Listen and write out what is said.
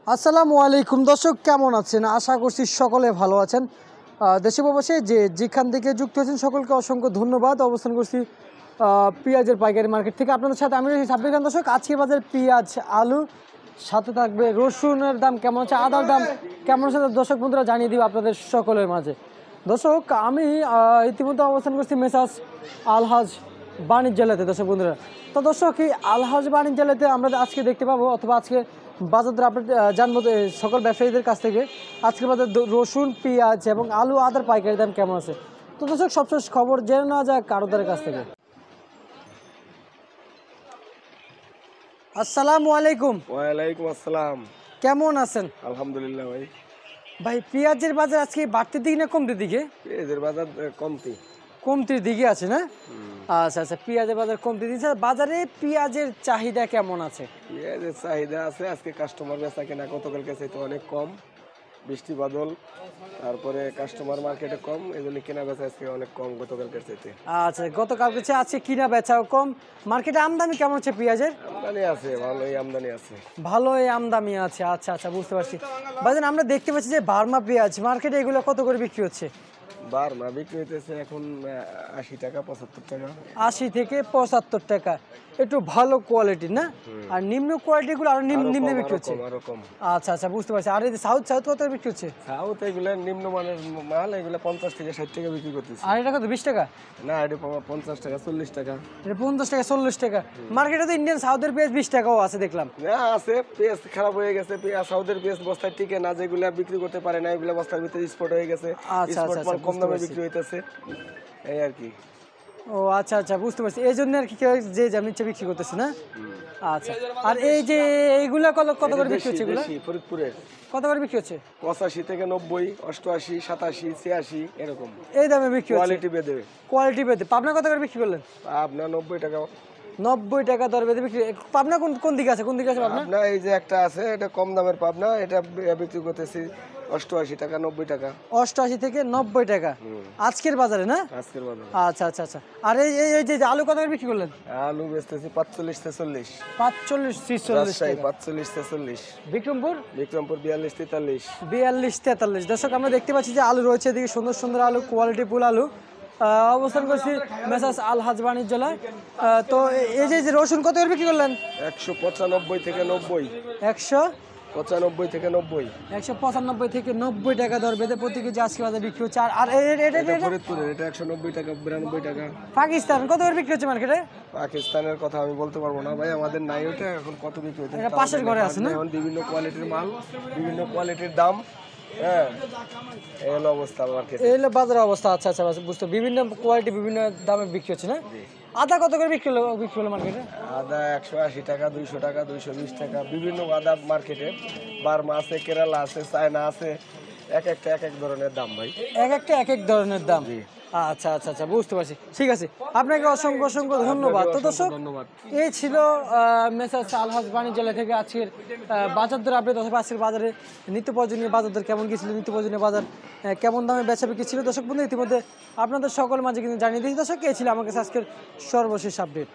আসসালামু আলাইকুম দর্শক, কেমন আছেন? আশা করছি সকলে ভালো আছেন। দেশে প্রবাসে যেখান থেকে যুক্ত হয়েছেন সকলকে অসংখ্য ধন্যবাদ। অবস্থান করছি পেঁয়াজের পাইকারি মার্কেট থেকে। আপনাদের সাথে আমি রয়েছি সাব্বির খান। দর্শক, আজকে বাজার পেঁয়াজ, আলু, সাথে থাকবে রসুনের দাম কেমন আছে, আদার দাম কেমন আছে, দর্শক বন্ধুরা জানিয়ে দিব আপনাদের সকলের মাঝে। দর্শক, আমি ইতিমধ্যে অবস্থান করছি মেসার্স আলহাজ বাণিজ্যালয়তে। দর্শক বন্ধুরা, তো দর্শক, এই আলহাজ বাণিজ্যালয়তে আমরা আজকে দেখতে পাবো, অথবা আজকে বাজার দর আপনি জানবো সকল ব্যবসায়ীদের কাছ থেকে আজকে বাজার রসুন, পেঁয়াজ এবং আলু, আদার পাইকারি দাম কেমন আছে। তো দর্শক, সবশেষ খবর জেনে নেওয়া যায় কারোদারের কাছ থেকে। আসসালামু আলাইকুম। ওয়ালাইকুম আসসালাম। কেমন আছেন? আলহামদুলিল্লাহ ভাই। ভাই, পেঁয়াজের বাজার আজকে বাড়তির দিকে না কমতির দিকে? পেঁয়াজের বাজার কমতি। কমতির দিকে আছে না? আচ্ছা আচ্ছা, পেঁয়াজের বাজার কমতি দিচ্ছে। বাজারে পেঁয়াজের চাহিদা কেমন আছে? পেঁয়াজের চাহিদা আছে। আজকে কাস্টমার বেচা কেনা গতকালকে চাইতে অনেক কম, বৃষ্টি বাদল, তারপরে কাস্টমার মার্কেটে কম, এই জন্য কেনা বেচা আজকে অনেক কম গতকালকে চাইতে। আচ্ছা, গতকালকে চেয়ে আজকে কিনা বেচাও কম। মার্কেটে আমদানি কেমন আছে পেঁয়াজের? আমদানি আছে, ভালোই আমদানি আছে। ভালোই আমদানি আছে। আচ্ছা আচ্ছা, বুঝতে পারছি। বাজার আমরা দেখতে পাচ্ছি যে বার্মা পেঁয়াজ মার্কেটে এগুলো কত করে বিক্রি হচ্ছে? বার্মা বিক্রি হইতেছে এখন 80 টাকা 75 টাকা। 80 থেকে 75 টাকা, একটু ভালো কোয়ালিটির না? আর নিম্ন কোয়ালিটিগুলো আরো নিম্নে বিক্রি হচ্ছে। আরো কম। আচ্ছা আচ্ছা, বুঝতে পারছি। আর এই সাউথ সাউথ কত বিক্রি হচ্ছে? সাউথ এগুলো নিম্নমানের মাল, এগুলো 50 থেকে 60 টাকা বিক্রি করতেছে। আর এটা কত, 20 টাকা? না, এটা 50 টাকা 40 টাকা। এটা 50 টাকা 40 টাকা। মার্কেটে তো ইন্ডিয়ান সাউথের পেঁয়াজ 20 টাকাও আছে দেখলাম। না, আছে। পেঁয়াজ খারাপ হয়ে গেছে, পেঁয়াজ সাউথের পেঁয়াজ বস্তায় টিকে না, যেগুলা বিক্রি করতে পারে না এগুলা বস্তার ভিতরে স্পট হয়ে গেছে। আচ্ছা স্পট আচ্ছা, মাল কম বুঝতে দামে পারছি। বিক্রি হইতেছে, এই আর কি। ও আচ্ছা আচ্ছা, বুঝতে পারছি। এই জন্য আর কি কেউ যে নিচে বিক্রি করতেছে না? আচ্ছা। আর এই যে এইগুলা কত করে বিক্রি হচ্ছে? এগুলা দেশি ফরিদপুরের কত করে বিক্রি হচ্ছে? 85 থেকে 90, 88, 87, 86 এরকম এই দামে বিক্রি হচ্ছে? কোয়ালিটি বেঁধে। কোয়ালিটি পেতে পাবনা কত করে বিক্রি করলেন? আপনার 90 টাকা। 90 টাকা দর বেঁধে বিক্রি। পাবনা কোন কোন দিকে আছে? কোন দিকে আছে পাবনা? আপনার এই যে একটা আছে, এটা কম দামের পাবনা, এটা বিক্রি করতেছি 88 টাকা 90 টাকা। 88 থেকে 90 টাকা আজকের বাজারে না? আজকের বাজারে। আচ্ছা আচ্ছা আচ্ছা। আর এই এই এই যে আলু কত করে বিক্রি করলেন? আলু বেচতেছি 45 থেকে 40। 45 46 রাজশাহী টাকা। 45 থেকে 40। বিক্রমপুর বিক্রমপুর 42 43। 42 43। দর্শক, আমরা দেখতে পাচ্ছি যে আলু রয়েছে এদিকে, সুন্দর সুন্দর আলু, কোয়ালিটি ফুল আলু। অবস্থান করছি মেসার্স আলহাজ বাণিজ্যালয়। তো এই যে রসুন কত করে বিক্রি করলেন? 195 থেকে 90। 95 থেকে 90। 195 থেকে 90 টাকা দর বেঁধে প্রতি কেজি আজকে বাজারে বিক্রি হচ্ছে। আর এটা ফরিদপুরের, এটা 190 টাকা 92 টাকা। পাকিস্তান কত করে বিক্রি হচ্ছে মার্কেটে? পাকিস্তানের কথা আমি বলতে পারবো না ভাই, আমাদের নাই ওটা। এখন কত বিক্রি হচ্ছে এটা পাশের ঘরে আছে না? এখন বিভিন্ন কোয়ালিটির মাল, বিভিন্ন কোয়ালিটির দাম। হ্যাঁ, এই হলো অবস্থা মার্কেটে, এই হলো বাজারের অবস্থা। আচ্ছা আচ্ছা, বুঝতে। বিভিন্ন কোয়ালিটি বিভিন্ন দামে বিক্রি হচ্ছে না? আদা কত করে বিক্রি হলো মার্কেটে? আদা 180 টাকা 200 টাকা 220 টাকা, বিভিন্ন আদা মার্কেটে। বার্মা আছে, কেরালা আছে, চায়না আছে, এক এক ধরনের দাম ভাই। একটা এক এক ধরনের দাম। আচ্ছা আচ্ছা আচ্ছা, বুঝতে পারছি। ঠিক আছে, আপনাকে অসংখ্য অসংখ্য ধন্যবাদ। তো দর্শক, এই ছিল মেসার্স আলহাজ বাণিজ্যালয় থেকে আজকের বাজার দর আপডেট, অথবা আজকের বাজারে নিত্য প্রয়োজনীয় বাজার দর কেমন গিয়েছিল, নিত্য প্রয়োজনীয় বাজার কেমন দামে বেচা বিক্রি ছিল। দর্শক বন্ধু, ইতিমধ্যে আপনাদের সকল মাঝে কিন্তু জানিয়ে দিয়েছি। দর্শক, এই ছিল আমার কাছে আজকের সর্বশেষ আপডেট।